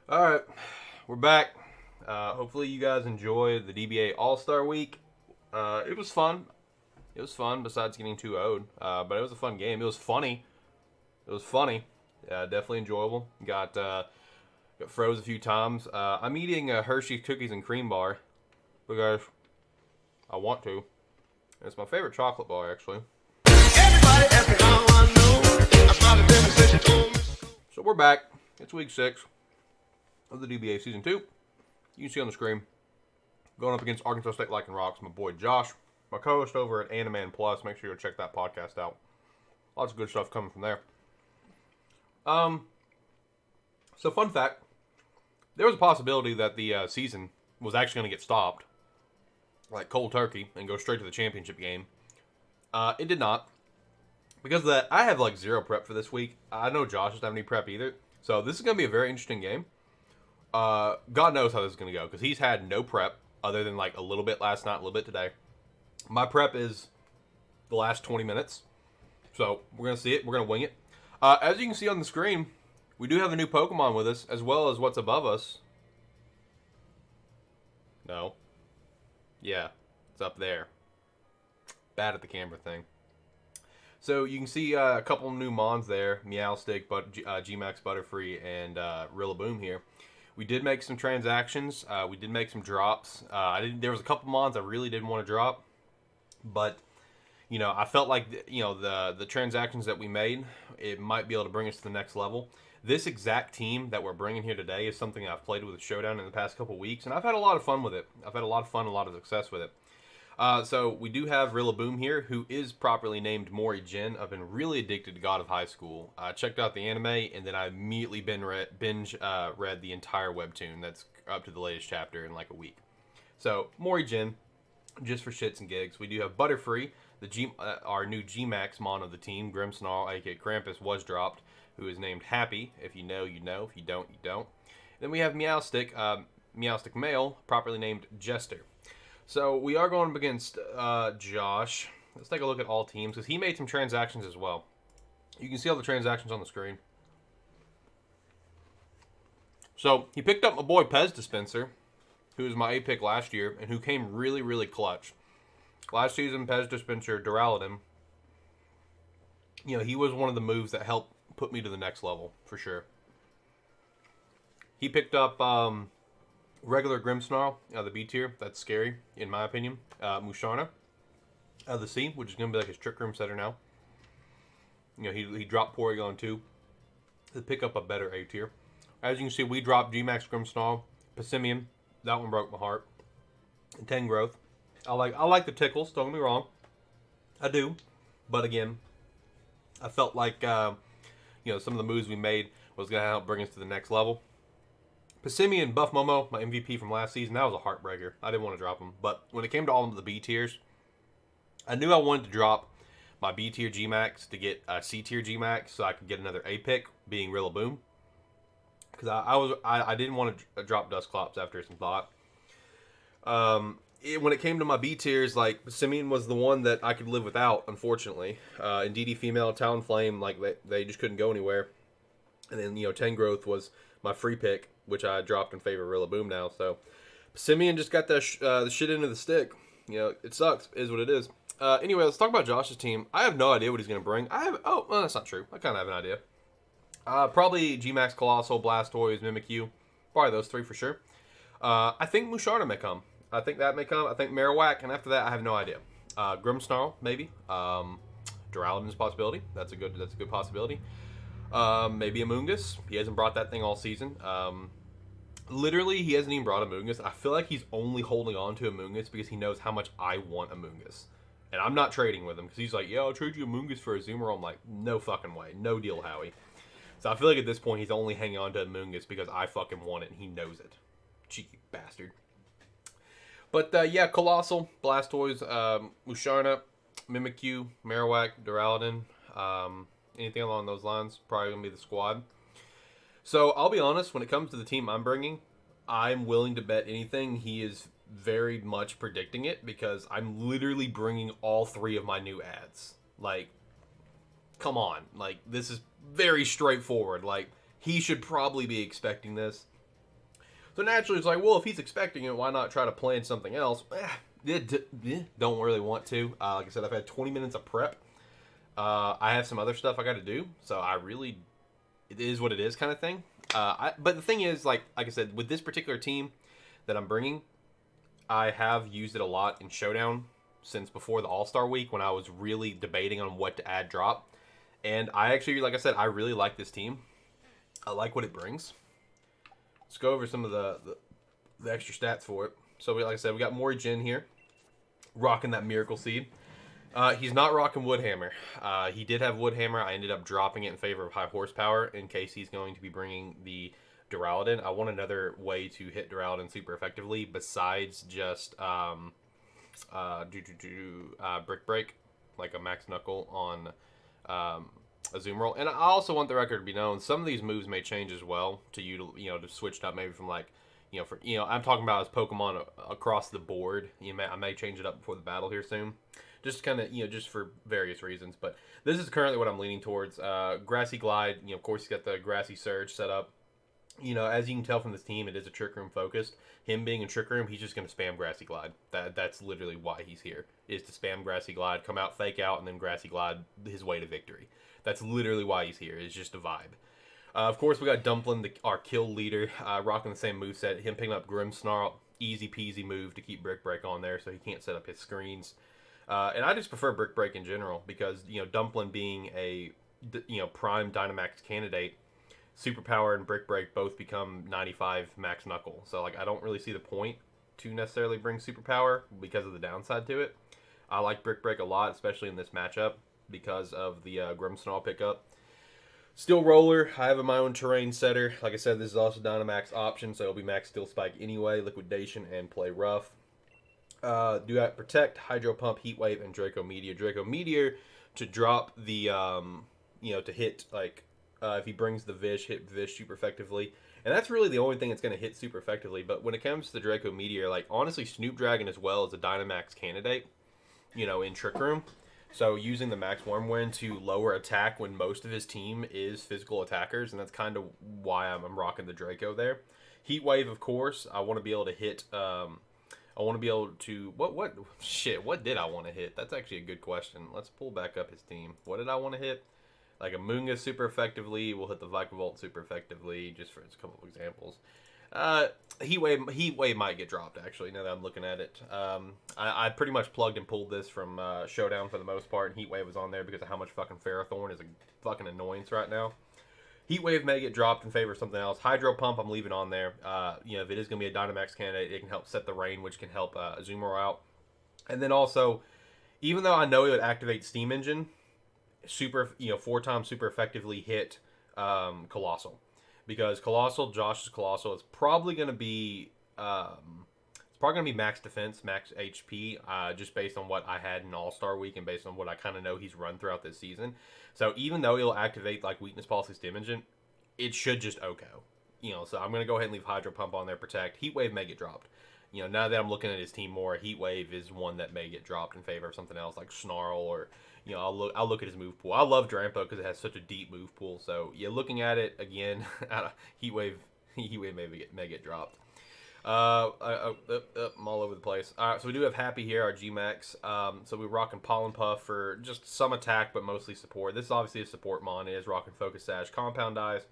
Alright, we're back. Hopefully you guys enjoyed the DBA All-Star Week. It was fun. It was fun, besides getting 2-0'd. But it was a fun game. It was funny. Definitely enjoyable. Got froze a few times. I'm eating a Hershey's Cookies and Cream Bar because I want to. And it's my favorite chocolate bar, actually. So we're back. It's week 6 of the DBA Season 2. You can see on the screen. Going up against Arkansas State Lycanrocs, my boy Josh. My co-host over at AniMan Plus. Make sure you go check that podcast out. Lots of good stuff coming from there. So fun fact. There was a possibility that the season was actually going to get stopped. Like cold turkey and go straight to the championship game. It did not. Because of that, I have like zero prep for this week. I know Josh doesn't have any prep either. So this is going to be a very interesting game. God knows how this is going to go. Because he's had no prep other than like a little bit last night, a little bit today. My prep is the last 20 minutes. So we're going to see it. We're going to wing it. As you can see on the screen, we do have a new Pokemon with us, as well as what's above us. No. Yeah, it's up there. Bad at the camera thing. So you can see a couple of new Mons there. Meowstic, G-Max Butterfree, and Rillaboom here. We did make some transactions. We did make some drops. There was a couple Mons I really didn't want to drop. But, you know, I felt like, the transactions that we made, it might be able to bring us to the next level. This exact team that we're bringing here today is something I've played with Showdown in the past couple weeks, and I've had a lot of fun with it. I've had a lot of fun, a lot of success with it. So we do have Rillaboom here, who is properly named Mori Jin. I've been really addicted to God of High School. I checked out the anime, and then I immediately binge read the entire webtoon that's up to the latest chapter in like a week. So Mori Jin, just for shits and gigs. We do have Butterfree, our new G-Max Mon of the team. Grimmsnarl, aka Krampus, was dropped, who is named Happy. If you know, you know. If you don't, you don't. Then we have Meowstic, Meowstic Male, properly named Jester. So we are going up against Josh. Let's take a look at all teams, because he made some transactions as well. You can see all the transactions on the screen. So he picked up my boy Pez Dispenser, who was my A pick last year, and who came really, really clutch. Last season, Pez Dispenser, Duraludon, he was one of the moves that helped put me to the next level, for sure. He picked up regular Grimmsnarl, the B tier. That's scary, in my opinion. Musharna, the C, which is going to be like his Trick Room setter now. He dropped Porygon too to pick up a better A tier. As you can see, we dropped G-Max Grimmsnarl, Passimian. That one broke my heart. And Tangrowth. I like the tickles, don't get me wrong. I do. But again, I felt like some of the moves we made was going to help bring us to the next level. Passimian, Buff Momo, my MVP from last season, that was a heartbreaker. I didn't want to drop him. But when it came to all of the B tiers, I knew I wanted to drop my B tier G-Max to get a C tier G-Max so I could get another A pick, being Rillaboom. Because I didn't want to drop Dusclops after some thought. When it came to my B tiers, like, Passimian was the one that I could live without, unfortunately. And DD Female, Talonflame, like, they just couldn't go anywhere. And then, Tangrowth was my free pick, which I dropped in favor of Rillaboom now. So, Passimian just got the shit into the stick. It sucks. It is what it is. Anyway, let's talk about Josh's team. I have no idea what he's going to bring. Well, that's not true. I kind of have an idea. Probably G-Max, Colossal, Blastoise, Mimikyu. Probably those three for sure. I think Musharna may come. I think that may come. I think Marowak, and after that, I have no idea. Grimmsnarl, maybe. Duraludon's a possibility. That's a good possibility. Maybe Amoonguss. He hasn't brought that thing all season. Literally, he hasn't even brought Amoonguss. I feel like he's only holding on to Amoonguss because he knows how much I want Amoonguss. And I'm not trading with him because he's like, yeah, I'll trade you Amoonguss for a Zoomer. I'm like, no fucking way. No deal, Howie. So I feel like at this point, he's only hanging on to Amoonguss because I fucking want it and he knows it. Cheeky bastard. But, yeah, Colossal, Blastoise, Musharna, Mimikyu, Marowak, Duraludon, anything along those lines, probably going to be the squad. So, I'll be honest, when it comes to the team I'm bringing, I'm willing to bet anything he is very much predicting it because I'm literally bringing all three of my new ads. Like, come on. Like, this is very straightforward. Like, he should probably be expecting this. So naturally, it's like, well, if he's expecting it, why not try to plan something else? Don't really want to. Like I said, I've had 20 minutes of prep. I have some other stuff I got to do, so it is what it is kind of thing. But the thing is, like I said, with this particular team that I'm bringing, I have used it a lot in Showdown since before the All-Star week when I was really debating on what to add drop. And I actually, like I said, I really like this team. I like what it brings. Let's go over some of the extra stats for it. So, like I said, we got Maury Jin here, rocking that Miracle Seed. He's not rocking Woodhammer. He did have Woodhammer. I ended up dropping it in favor of High Horsepower in case he's going to be bringing the Duraludon. I want another way to hit Duraludon super effectively besides just Brick Break, like a Max Knuckle on a Zoom Roll. And I also want the record to be known, some of these moves may change as well to to switch it up maybe from like, I'm talking about as Pokemon across the board. I may change it up before the battle here soon. Just kind of, just for various reasons. But this is currently what I'm leaning towards. Grassy Glide, of course, he's got the Grassy Surge set up. As you can tell from this team, it is a Trick Room focused. Him being in Trick Room, he's just going to spam Grassy Glide. That's literally why he's here, is to spam Grassy Glide, come out, fake out, and then Grassy Glide his way to victory. That's literally why he's here. It's just a vibe. Of course, we got Dumplin, our kill leader, rocking the same moveset. Him picking up Grimmsnarl, easy peasy move to keep Brick Break on there so he can't set up his screens. And I just prefer Brick Break in general because, Dumplin being a, prime Dynamax candidate, Superpower and Brick Break both become 95 Max Knuckle. So, like, I don't really see the point to necessarily bring Superpower because of the downside to it. I like Brick Break a lot, especially in this matchup because of the Grimmsnarl pickup. Steel Roller, I have my own terrain setter. Like I said, this is also Dynamax option, so it'll be Max Steel Spike anyway, Liquidation, and Play Rough. Do that Protect, Hydro Pump, Heat Wave, and Draco Meteor. Draco Meteor to drop the, to hit, like, if he brings the Vish, hit Vish super effectively. And that's really the only thing that's going to hit super effectively. But when it comes to the Draco Meteor, like, honestly, Snoop Dragon as well is a Dynamax candidate, in Trick Room. So using the Max Wormwind to lower attack when most of his team is physical attackers, and that's kind of why I'm rocking the Draco there. Heat Wave, of course, I want to be able to hit. I want to be able to what did I want to hit? That's actually a good question. Let's pull back up his team. What did I want to hit? Like a Moonga super effectively. We'll hit the Vikavolt super effectively, just for a couple of examples. Heat Wave might get dropped, actually, now that I'm looking at it. I pretty much plugged and pulled this from Showdown for the most part, and Heat Wave was on there because of how much fucking Ferrothorn is a fucking annoyance right now. Heat Wave may get dropped in favor of something else. Hydro Pump, I'm leaving on there. If it is going to be a Dynamax candidate, it can help set the rain, which can help Azumarill out. And then also, even though I know it would activate Steam Engine, 4 times super effectively hit Colossal. Because Josh's Colossal is probably going to be max defense, max HP, just based on what I had in All-Star Week and based on what I kind of know he's run throughout this season. So even though he'll activate like Weakness Policy Stim Engine, it should just OHKO. So I'm going to go ahead and leave Hydro Pump on there, Protect. Heat Wave may get dropped. Now that I'm looking at his team more, Heat Wave is one that may get dropped in favor of something else like Snarl or... I'll look at his move pool. I love Drampo because it has such a deep move pool. So, looking at it, again, Heat Wave may get dropped. I'm all over the place. All right, so we do have Happy here, our G-Max. So we're rocking Pollen Puff for just some attack, but mostly support. This is obviously a support mon. It is rocking Focus Sash, Compound Eyes.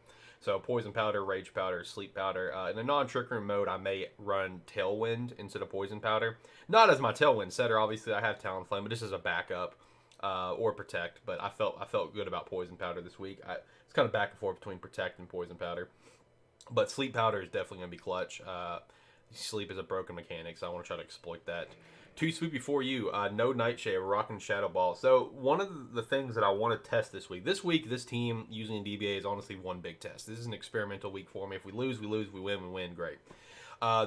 So Poison Powder, Rage Powder, Sleep Powder. In a non-Trick Room mode, I may run Tailwind instead of Poison Powder. Not as my Tailwind setter. Obviously, I have Talonflame, but this is a backup. Or Protect, but I felt good about Poison Powder this week. It's kind of back and forth between Protect and Poison Powder, but Sleep Powder is definitely going to be clutch. Sleep is a broken mechanic, so I want to try to exploit that. Too Swoopy for you. No Nightshade, rocking Shadow Ball. So one of the things that I want to test this week, this team using DBA is honestly one big test. This is an experimental week for me. If we lose, we lose. We win, we win. Great.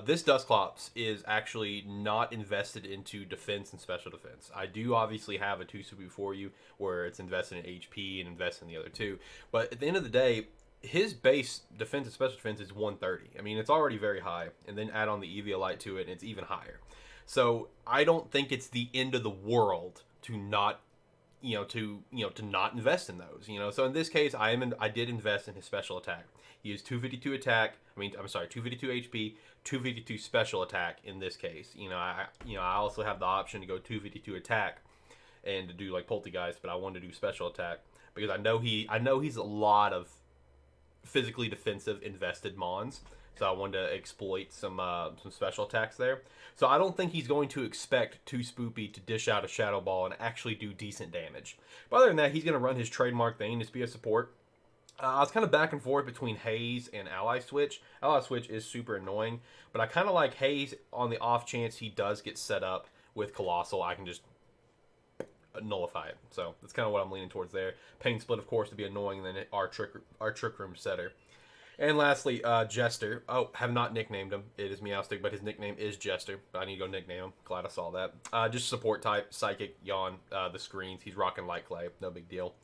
This Dusclops is actually not invested into defense and special defense. I do obviously have a 2 Super for you where it's invested in HP and invested in the other two. But at the end of the day, his base defense and special defense is 130. I mean, it's already very high. And then add on the Eviolite to it, and it's even higher. So I don't think it's the end of the world to not to not invest in those. So in this case, I did invest in his special attack. He has 252 attack. I'm sorry, 252 HP, 252 special attack in this case. I also have the option to go 252 attack and to do like Poltergeist, but I wanted to do special attack because I know he's a lot of physically defensive invested mons. So I wanted to exploit some special attacks there. So I don't think he's going to expect 2 Spoopy to dish out a Shadow Ball and actually do decent damage. But other than that, he's going to run his trademark thing, just be a support. I was kind of back and forth between Haze and Ally Switch. Ally Switch is super annoying, but I kind of like Haze on the off chance he does get set up with Colossal. I can just nullify it. So that's kind of what I'm leaning towards there. Pain Split, of course, to be annoying, and then our Trick Room Setter. And lastly, Jester. Oh, have not nicknamed him. It is Meowstick, but his nickname is Jester. But I need to go nickname him. Glad I saw that. Just support type, Psychic, Yawn, the screens. He's rocking Light Clay. No big deal.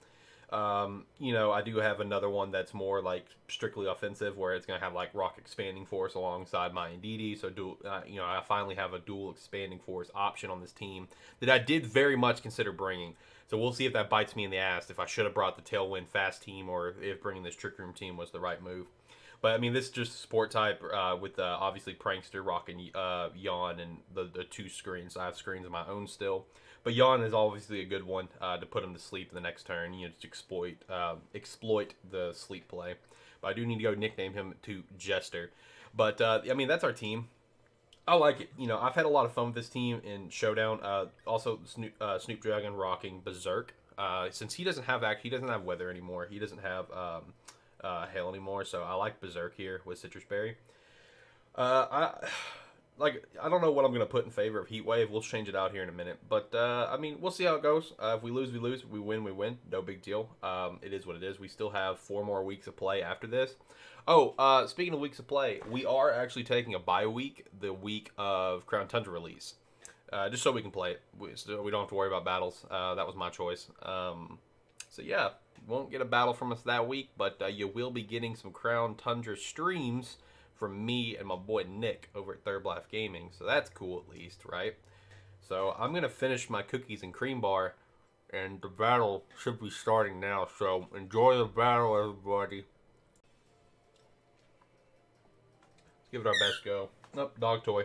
I do have another one that's more like strictly offensive, where it's going to have like Rock Expanding Force alongside my Indeedee. So, I finally have a dual Expanding Force option on this team that I did very much consider bringing. So we'll see if that bites me in the ass, if I should have brought the Tailwind Fast team, or if bringing this Trick Room team was the right move. But, this is just support type with, obviously, Prankster, Rock, and Yawn, and the 2 screens. I have screens of my own still. But Yawn is obviously a good one to put him to sleep the next turn, just exploit the sleep play. But I do need to go nickname him to Jester. But, that's our team. I like it. I've had a lot of fun with this team in Showdown. Also, Snoop Dragon rocking Berserk. Since he doesn't have Weather anymore. He doesn't have Hail anymore. So I like Berserk here with Citrus Berry. I don't know what I'm going to put in favor of Heat Wave. We'll change it out here in a minute. But, we'll see how it goes. If we lose, we lose. We win, we win. No big deal. It is what it is. We still have 4 more weeks of play after this. Oh, speaking of weeks of play, we are actually taking a bye week, the week of Crown Tundra release. Just so we can play it. We don't have to worry about battles. That was my choice. So, yeah, won't get a battle from us that week, but you will be getting some Crown Tundra streams from me and my boy Nick over at Third Life Gaming. So that's cool, at least, right? So I'm going to finish my cookies and cream bar, and the battle should be starting now. So enjoy the battle, everybody. Let's give it our best go. Nope, dog toy.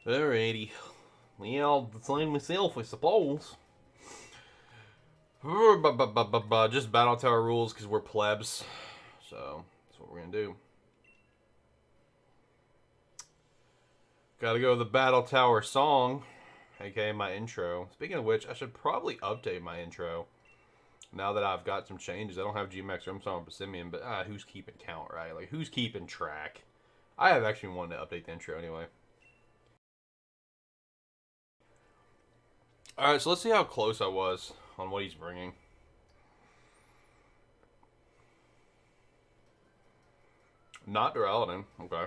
Alrighty. Well, the same myself, I suppose. Just Battle Tower rules because we're plebs. So, that's what we're going to do. Gotta go with the Battle Tower song, aka my intro. Speaking of which, I should probably update my intro. Now that I've got some changes. I don't have GMX or I'm sorry, Persimmon, but who's keeping count, right? Like, who's keeping track? I have actually wanted to update the intro anyway. Alright, so let's see how close I was on what he's bringing. Not Duraludon, okay.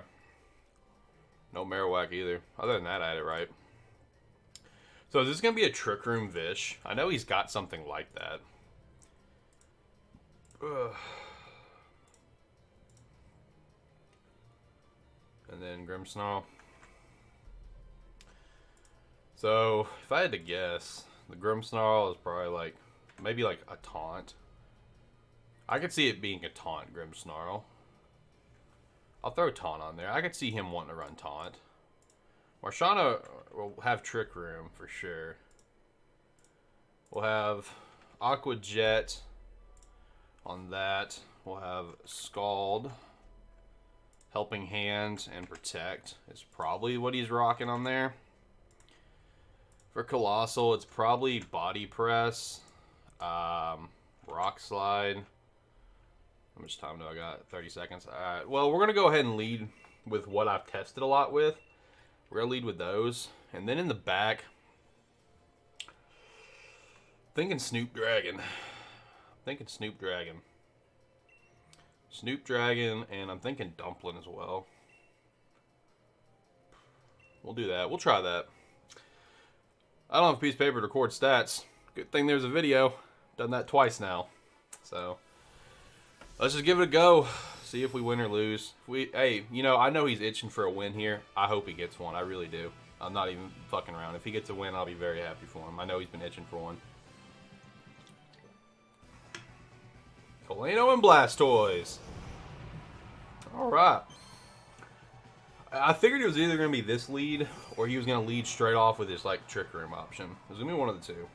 No Marowak either. Other than that, I had it right. So is this going to be a Trick Room Vish? I know he's got something like that. Ugh. And then Grimmsnarl. So, if I had to guess, the Grimmsnarl is probably like, maybe like a taunt. I could see it being a taunt, Grimmsnarl. I'll throw taunt on there. I could see him wanting to run taunt. Marshana will have Trick Room for sure. We'll have Aqua Jet on that. We'll have Scald, Helping Hand, and Protect is probably what he's rocking on there. For Colossal, it's probably Body Press, Rock Slide. How much time do I got? 30 seconds. Alright, well, we're going to go ahead and lead with what I've tested a lot with. We're going to lead with those. And then in the back, thinking Snoop Dragon. Snoop Dragon, and I'm thinking Dumpling as well. We'll do that. We'll try that. I don't have a piece of paper to record stats. Good thing there's a video. Done that twice now. So, let's just give it a go. See if we win or lose. Hey, I know he's itching for a win here. I hope he gets one. I really do. I'm not even fucking around. If he gets a win, I'll be very happy for him. I know he's been itching for one. Coleno and Blastoise. Alright. I figured it was either going to be this lead, or he was going to lead straight off with his, like, Trick Room option. It was going to be one of the two.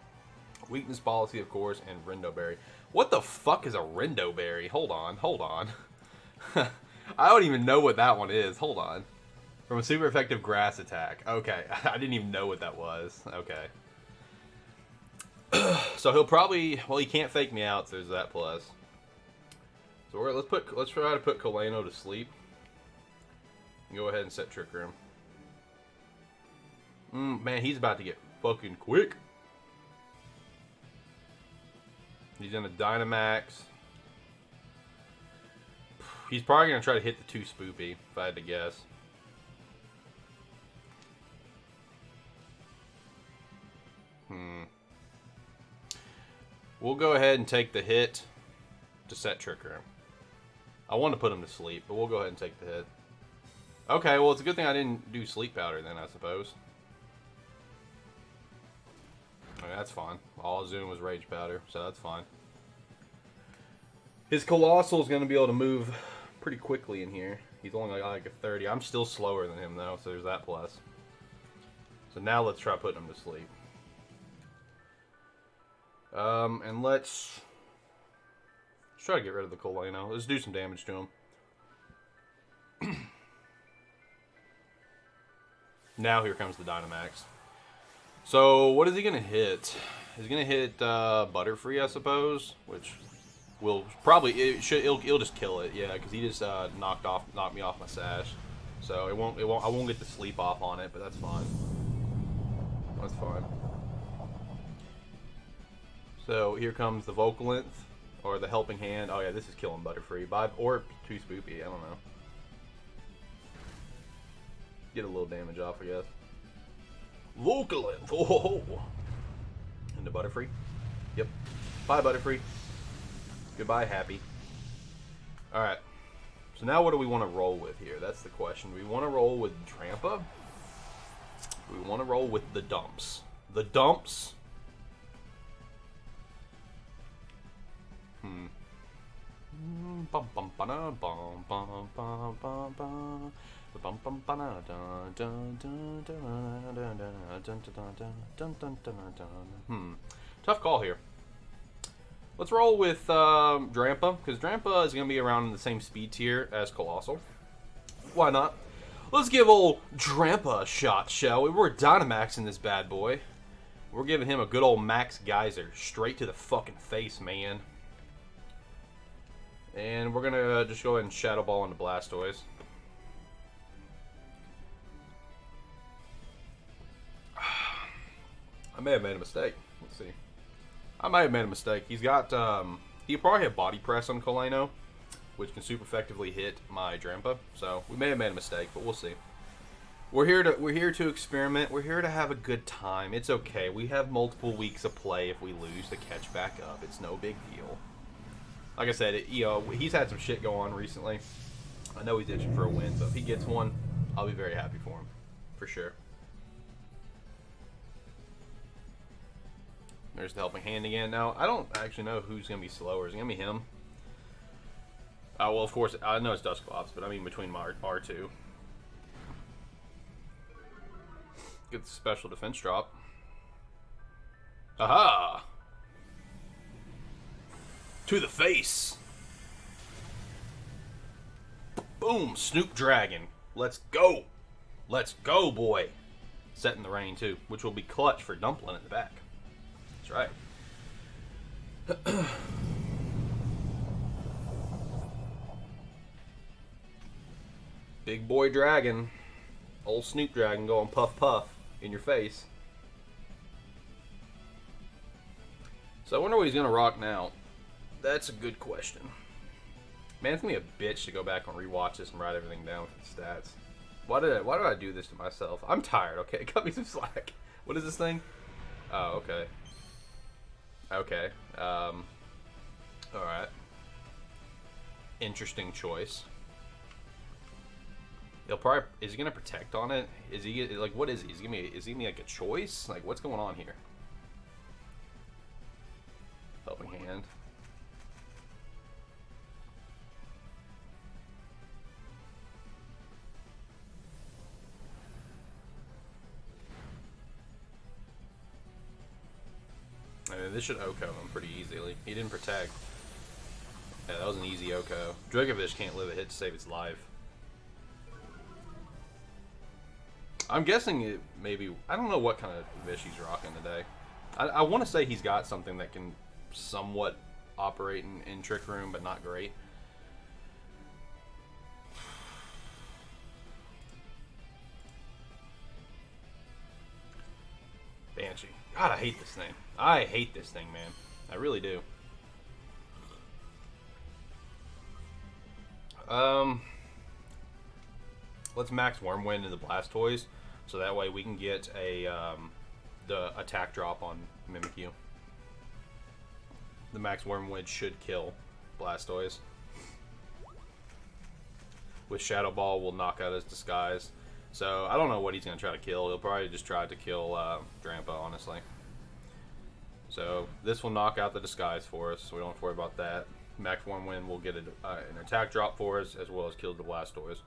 Weakness Policy, of course, and Rindo Berry. What the fuck is a Rindo Berry? Hold on, hold on. I don't even know what that one is. Hold on. From a super effective grass attack. Okay, I didn't even know what that was. Okay. So he'll probably, well, he can't fake me out, so there's that plus. So let's try to put Coleno to sleep. Go ahead and set Trick Room. Man, he's about to get fucking quick. He's in a Dynamax. He's probably going to try to hit the 2 Spoopy, if I had to guess. We'll go ahead and take the hit to set Trick Room. I want to put him to sleep, but we'll go ahead and take the hit. Okay, well, it's a good thing I didn't do Sleep Powder then, I suppose. Okay, that's fine. All I was doing was Rage Powder, so that's fine. His Colossal is going to be able to move pretty quickly in here. He's only like a 30. I'm still slower than him, though, so there's that plus. So now let's try putting him to sleep. And let's try to get rid of the Coleno. Let's do some damage to him. Now here comes the Dynamax. So what is he gonna hit? He's gonna hit Butterfree, I suppose, which will probably it'll just kill it, yeah, because he just knocked me off my sash. So I won't get the sleep off on it, but that's fine. That's fine. So here comes the Vocal or the Helping Hand. Oh yeah, this is killing Butterfree. Or 2 Spoopy, I don't know. Get a little damage off, I guess. Vocal oh. Into Butterfree. Yep. Bye, Butterfree. Goodbye, Happy. Alright. So now what do we want to roll with here? That's the question. Do we want to roll with Trampa? Do we want to roll with the Dumps? The Dumps? Tough call here. Let's roll with Drampa, because Drampa is going to be around in the same speed tier as Colossal. Why not? Let's give old Drampa a shot, shall we? We're Dynamaxing this bad boy. We're giving him a good old Max Geyser. Straight to the fucking face, man. And we're going to just go ahead and Shadow Ball into Blastoise. I may have made a mistake. Let's see. I might have made a mistake. He's got, he'll probably have Body Press on Coleno, which can super effectively hit my Drampa. So we may have made a mistake, but we'll see. We're here to experiment. We're here to have a good time. It's okay. We have multiple weeks of play if we lose to catch back up. It's no big deal. Like I said, he's had some shit go on recently. I know he's itching for a win, so if he gets one, I'll be very happy for him. For sure. There's the Helping Hand again. Now, I don't actually know who's going to be slower. Is it going to be him? Well, of course, I know it's Dusclops, but I mean between R2. Get the special defense drop. Aha! To the face! Boom! Snoop Dragon. Let's go! Let's go, boy! Setting the rain, too, which will be clutch for Dumpling in the back. That's right. Big boy dragon. Old Snoop Dragon going puff puff in your face. So I wonder what he's going to rock now. That's a good question. Man, it's going to be a bitch to go back and rewatch this and write everything down for the stats. Why did I do this to myself? I'm tired, okay? Cut me some slack. What is this thing? Oh, okay. Okay. Alright. Interesting choice. He'll probably, is he gonna protect on it? Is he like, what is he? Is he giving me like a choice? Like, what's going on here? Helping hand. I mean, this should OHKO him pretty easily. He didn't protect. Yeah, that was an easy OHKO. Dragovich can't live a hit to save its life. I'm guessing it maybe, I don't know what kind of Vish he's rocking today. I want to say he's got something that can somewhat operate in Trick Room, but not great. Banshee. God, I hate this thing. I hate this thing, man. I really do. Let's max Wormwind into the Blastoise, so that way we can get a the attack drop on Mimikyu. The max Wormwind should kill Blastoise. With Shadow Ball, we'll knock out his Disguise. So I don't know what he's gonna try to kill. He'll probably just try to kill Drampa, honestly. So this will knock out the Disguise for us, so we don't have to worry about that. Max Wormwind will get an attack drop for us, as well as kill the Blastoise.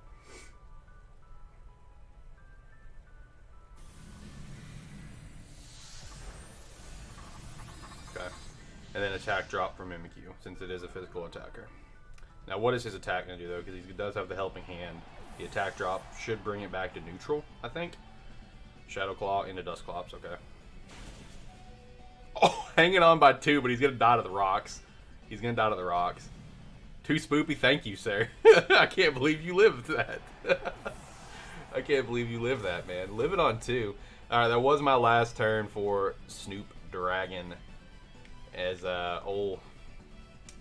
Okay. And then attack drop for Mimikyu, since it is a physical attacker. Now what is his attack going to do, though? Because he does have the helping hand. The attack drop should bring it back to neutral, I think. Shadow Claw into Dusclops, okay. Oh, hanging on by 2, but he's going to die to the rocks. He's going to die to the rocks. 2 Spoopy, thank you, sir. I can't believe you lived that. I can't believe you lived that, man. Live it on 2. Alright, that was my last turn for Snoop Dragon as old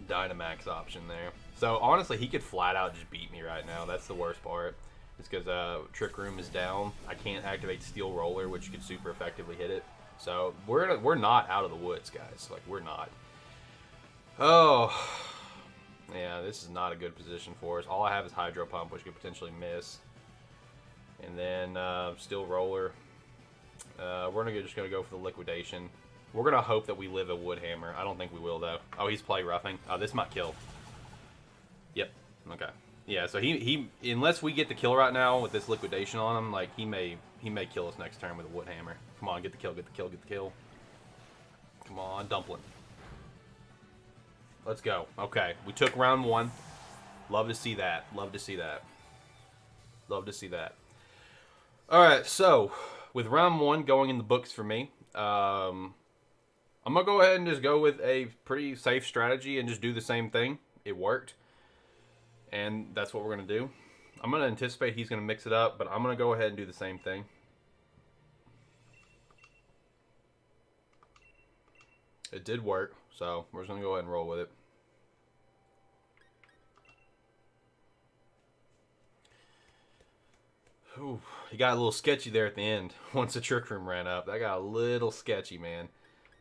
Dynamax option there. So, honestly, he could flat out just beat me right now. That's the worst part. It's because Trick Room is down. I can't activate Steel Roller, which could super effectively hit it. So, we're not out of the woods, guys. Like, we're not. Oh. Yeah, this is not a good position for us. All I have is Hydro Pump, which could potentially miss. And then Steel Roller. We're just going to go for the Liquidation. We're going to hope that we live a Wood Hammer. I don't think we will, though. Oh, he's Play Roughing. Oh, this might kill. Yep. Okay. Yeah, so he unless we get the kill right now with this Liquidation on him, like, he may kill us next turn with a Wood Hammer. Come on, get the kill, get the kill, get the kill. Come on, Dumpling. Let's go. Okay, we took round 1. Love to see that. Love to see that. Love to see that. Alright, so, with round 1 going in the books for me, I'm going to go ahead and just go with a pretty safe strategy and just do the same thing. It worked. And that's what we're going to do. I'm going to anticipate he's going to mix it up, but I'm going to go ahead and do the same thing. It did work, so we're just going to go ahead and roll with it. Ooh, he got a little sketchy there at the end. Once the Trick Room ran up, that got a little sketchy, man.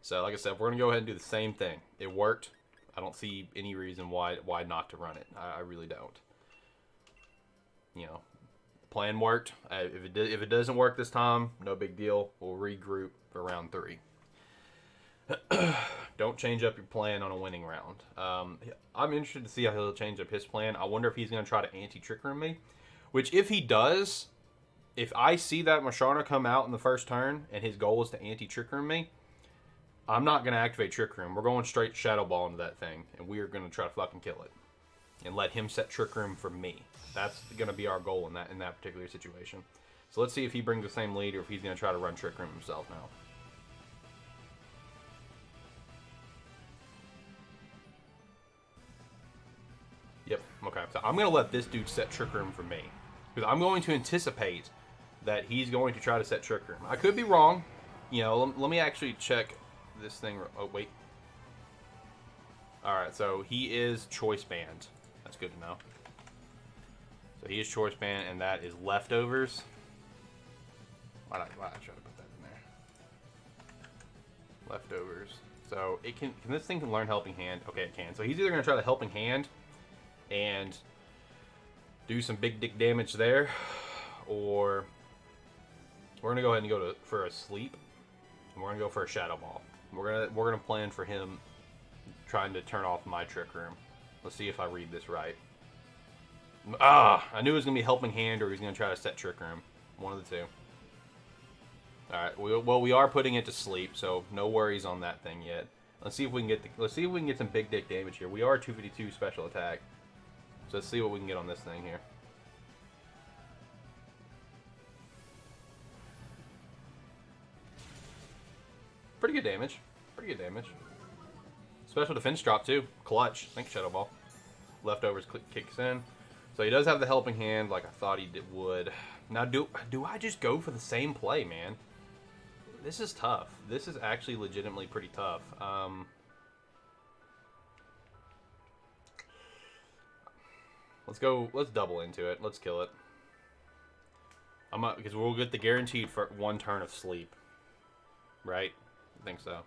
So, like I said, we're going to go ahead and do the same thing. It worked. I don't see any reason why not to run it. I really don't. You know, the plan worked. If it doesn't work this time, no big deal. We'll regroup for round 3. Don't change up your plan on a winning round. I'm interested to see how he'll change up his plan. I wonder if he's going to try to anti-Trick Room me. Which, if he does, if I see that Masharna come out in the first turn and his goal is to anti-Trick Room me, I'm not going to activate Trick Room. We're going straight Shadow Ball into that thing, and we are going to try to fucking kill it. And let him set Trick Room for me. That's going to be our goal in that particular situation. So let's see if he brings the same lead or if he's going to try to run Trick Room himself now. Yep, okay. So I'm going to let this dude set Trick Room for me. Because I'm going to anticipate that he's going to try to set Trick Room. I could be wrong. You know, let me actually check this thing. Oh, wait. Alright, so he is Choice Band. That's good to know. So he is Choice Band, and that is Leftovers. Why did I try to put that in there? Leftovers. So it can this thing can learn Helping Hand? Okay, it can. So he's either going to try the Helping Hand and do some big dick damage there, or we're gonna go ahead and go for a sleep, and we're gonna go for a shadow ball. We're gonna plan for him trying to turn off my trick room. Let's see if I read this right. I knew it was gonna be helping hand, or he's gonna try to set trick room. One of the two. All right. Well, we are putting it to sleep, so no worries on that thing yet. Let's see if we can get some big dick damage here. We are 252 special attack, so let's see what we can get on this thing here. Pretty good damage. Pretty good damage. Special defense drop too. Clutch. Thanks, Shadow Ball. Leftovers kicks in. So he does have the helping hand, like I thought he would. Now, do I just go for the same play, man? This is tough. This is actually legitimately pretty tough. Let's go. Let's double into it. Let's kill it. Because we'll get the guaranteed for 1 turn of sleep. Right? I think so.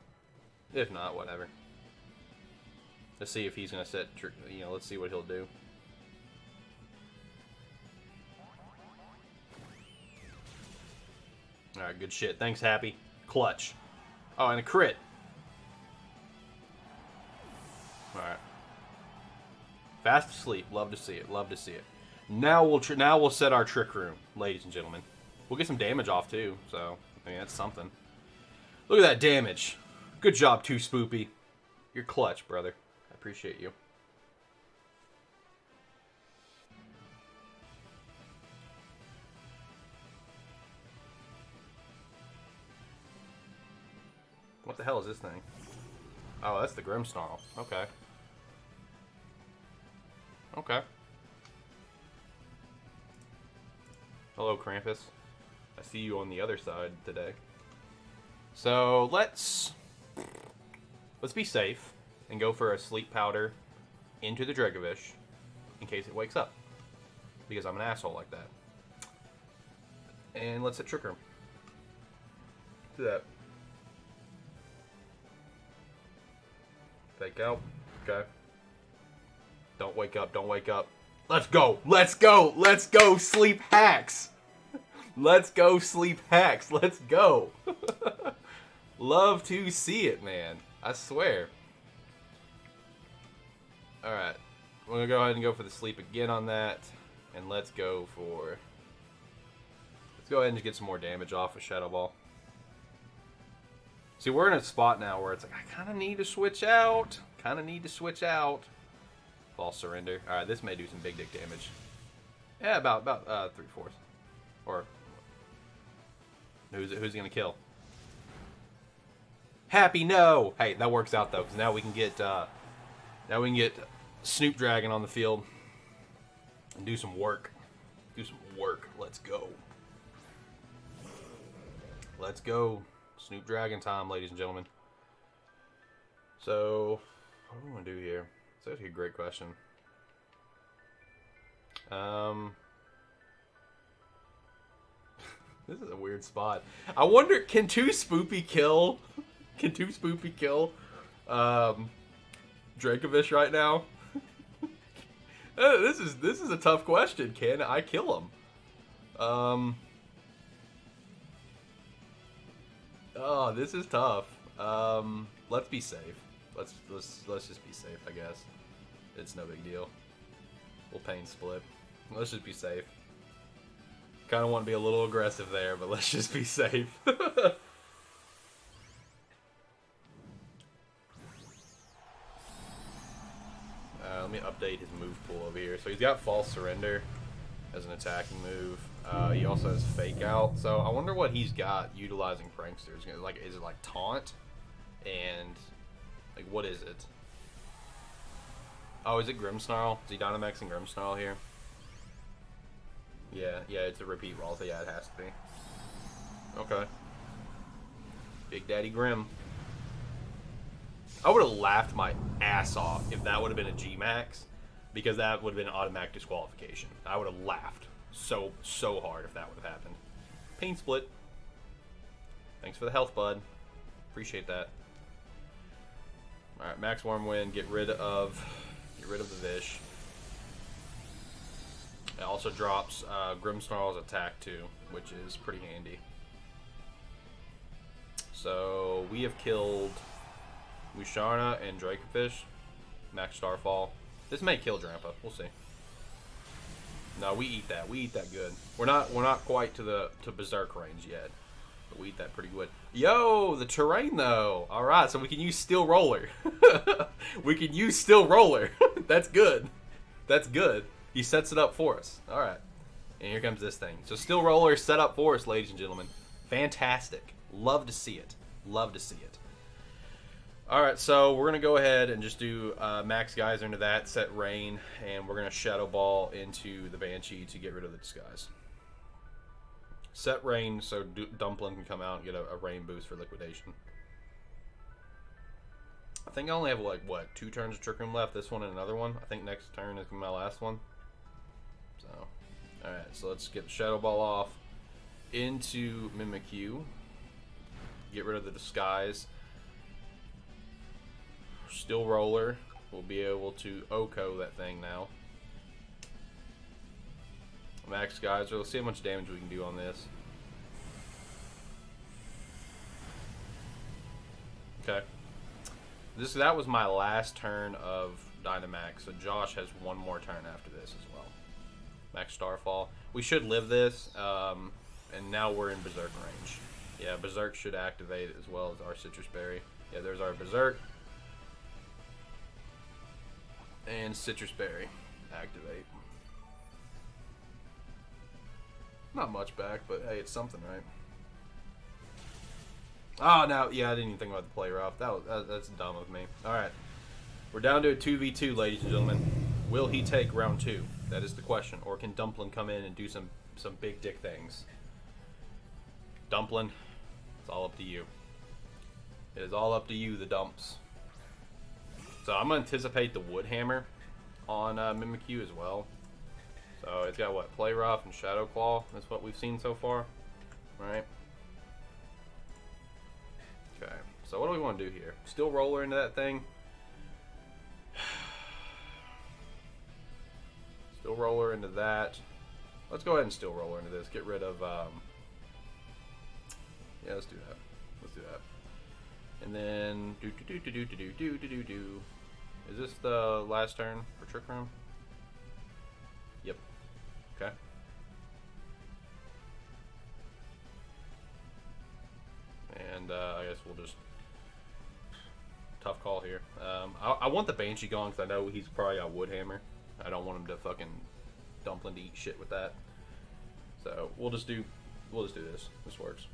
If not, whatever. Let's see if he's gonna set. You know, let's see what he'll do. All right, good shit. Thanks, Happy. Clutch. Oh, and a crit. All right. Fast asleep. Love to see it. Love to see it. Now we'll set our trick room, ladies and gentlemen. We'll get some damage off too. So I mean that's something. Look at that damage. Good job, Too Spoopy. You're clutch, brother. I appreciate you. What the hell is this thing? Oh, that's the Grimmsnarl. Okay. Okay. Hello, Krampus. I see you on the other side today. So let's be safe and go for a sleep powder into the Dragovish in case it wakes up, because I'm an asshole like that. And let's hit Trick Room. Do that. Fake out. Okay. Don't wake up. Don't wake up. Let's go. Let's go. Let's go. Sleep hacks. Let's go. Sleep hacks. Let's go. Love to see it, man. I swear. Alright. We're going to go ahead and go for the sleep again on that. And let's go for... Let's go ahead and just get some more damage off with Shadow Ball. See, we're in a spot now where it's like, I kind of need to switch out. Kind of need to switch out. False surrender. Alright, this may do some big dick damage. Yeah, about 3/4. Or, who's it going to kill? Happy, no! Hey, that works out, though, because now we can get Snoop Dragon on the field and do some work. Do some work. Let's go. Let's go. Snoop Dragon time, ladies and gentlemen. So, what do we want to do here? It's actually a great question. This is a weird spot. I wonder, can Too Spoopy kill? Can Too Spoopy kill Dracovish right now? This is a tough question. Can I kill him? Oh, this is tough. Let's be safe. Let's just be safe, I guess. It's no big deal. We'll pain split. Let's just be safe. Kind of want to be a little aggressive there, but let's just be safe. Let me update his move pool over here. So he's got False Surrender as an attacking move. He also has Fake Out. So I wonder what he's got utilizing Pranksters. Like, is it like Taunt? And like, what is it? Oh, is it Grimmsnarl? Is he Dynamaxing Grimmsnarl here? Yeah, it's a repeat roll, so yeah, it has to be. Okay. Big Daddy Grim. I would have laughed my ass off if that would have been a G-Max, because that would have been an automatic disqualification. I would have laughed so hard if that would have happened. Pain Split. Thanks for the health, bud. Appreciate that. Alright, Max Wormwind, get rid of the Vish. It also drops Grimmsnarl's attack too, which is pretty handy. So we have killed Musharna and Drakenfish. Max Starfall. This may kill Drampa. We'll see. No, we eat that. We eat that good. We're not quite to Berserk range yet, but we eat that pretty good. Yo, the terrain though. All right, so we can use Steel Roller. We can use Steel Roller. That's good. That's good. He sets it up for us. All right, and here comes this thing. So Steel Roller set up for us, ladies and gentlemen. Fantastic. Love to see it. Love to see it. All right, so we're going to go ahead and just do Max Geyser into that, set Rain, and we're going to Shadow Ball into the Banshee to get rid of the disguise. Set Rain so Dumpling can come out and get a Rain boost for liquidation. I think I only have, like, what, 2 turns of Trick Room left, this one and another one. I think next turn is my last one. So, all right, so let's get the Shadow Ball off into Mimikyu. Get rid of the disguise. Steel Roller. We'll be able to Oko that thing now. Max Geyser. Let's see how much damage we can do on this. Okay. That was my last turn of Dynamax, so Josh has one more turn after this as well. Max Starfall. We should live this, and now we're in Berserk range. Yeah, Berserk should activate as well as our Citrus Berry. Yeah, there's our Berserk. And Citrus Berry. Activate. Not much back, but hey, it's something, right? Oh, no. Yeah, I didn't even think about the play rough. That's dumb of me. Alright. We're down to a 2v2, ladies and gentlemen. Will he take round 2? That is the question. Or can Dumpling come in and do some big dick things? Dumpling, it's all up to you. It is all up to you, the dumps. So I'm going to anticipate the Wood Hammer on Mimikyu as well. So it's got what? Play Rough and Shadow Claw. That's what we've seen so far. Right? Okay. So what do we want to do here? Steel Roller into that thing. Steel Roller into that. Let's go ahead and Steel Roller into this. Get rid of... yeah, let's do that. Let's do that. And then do. Is this the last turn for Trick Room? Yep. Okay. And I guess we'll just tough call here. I want the Banshee going because I know he's probably got Wood Hammer. I don't want him to fucking Dumpling to eat shit with that. So we'll just do this. This works.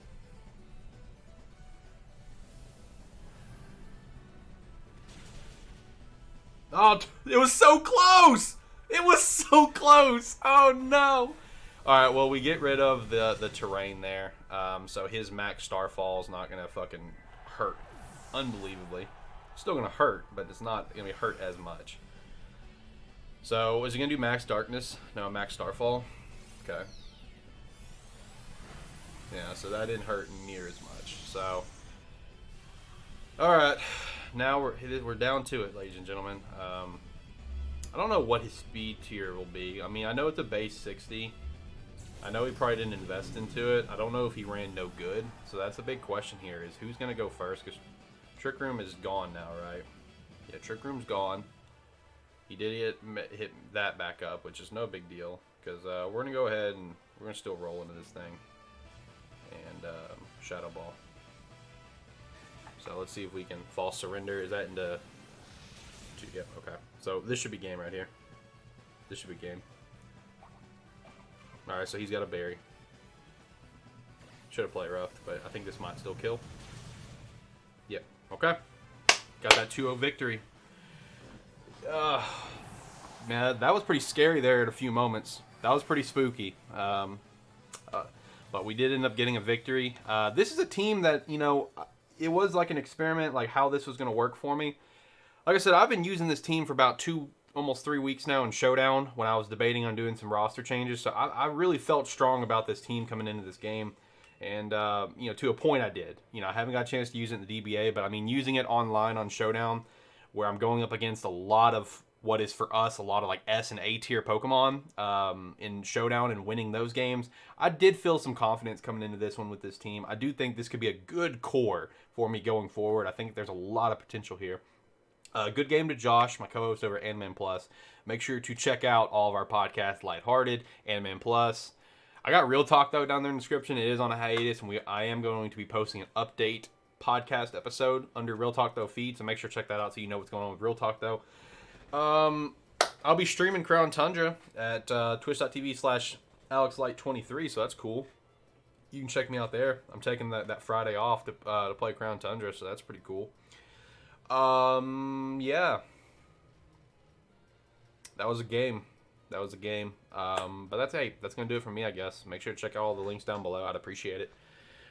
Oh, it was so close! It was so close! Oh no! Alright, well, we get rid of the terrain there. So his Max Starfall is not going to fucking hurt unbelievably. Still going to hurt, but it's not going to be hurt as much. So, is he going to do Max Darkness? No, Max Starfall? Okay. Yeah, so that didn't hurt near as much. So, alright. Now we're down to it, ladies and gentlemen. I don't know what his speed tier will be. I mean, I know it's a base 60. I know he probably didn't invest into it. I don't know if he ran no good. So that's a big question here is who's going to go first? Because Trick Room is gone now, right? Yeah, Trick Room's gone. He did hit that back up, which is no big deal. Because we're going to go ahead and we're going to still roll into this thing. And Shadow Ball. So let's see if we can false surrender. Is that into... Yep, okay. So this should be game right here. This should be game. Alright, so he's got a berry. Should have played rough, but I think this might still kill. Yep, okay. Got that 2-0 victory. Man, that was pretty scary there at a few moments. That was pretty spooky. But we did end up getting a victory. This is a team that, you know... It was like an experiment, like how this was going to work for me. Like I said, I've been using this team for about almost 3 weeks now in Showdown when I was debating on doing some roster changes. So I really felt strong about this team coming into this game. And, you know, to a point I did. You know, I haven't got a chance to use it in the DBA, but I mean, using it online on Showdown where I'm going up against a lot of what is for us a lot of like S and A tier Pokemon in Showdown and winning those games. I did feel some confidence coming into this one with this team. I do think this could be a good core for me going forward. I think there's a lot of potential here. Good game to Josh, my co-host over at AniMan Plus. Make sure to check out all of our podcasts, Lighthearted, AniMan Plus. I got Real Talk Tho down there in the description. It is on a hiatus, and I am going to be posting an update podcast episode under Real Talk Tho feed, so make sure to check that out so you know what's going on with Real Talk Tho. I'll be streaming Crown Tundra at twitch.tv/AlexLight23, so that's cool. You can check me out there. I'm taking that Friday off to play Crown Tundra, so that's pretty cool. Yeah. That was a game. But that's going to do it for me, I guess. Make sure to check out all the links down below. I'd appreciate it.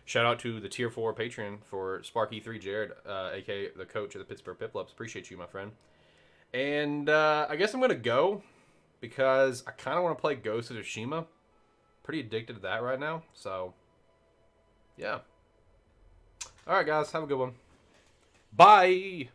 Shout out to the Tier 4 Patreon for Sparky3 Jarod, a.k.a. the coach of the Pittsburgh Piplups. Appreciate you, my friend. And I guess I'm going to go because I kind of want to play Ghost of Tsushima. Pretty addicted to that right now. So, yeah. All right, guys. Have a good one. Bye!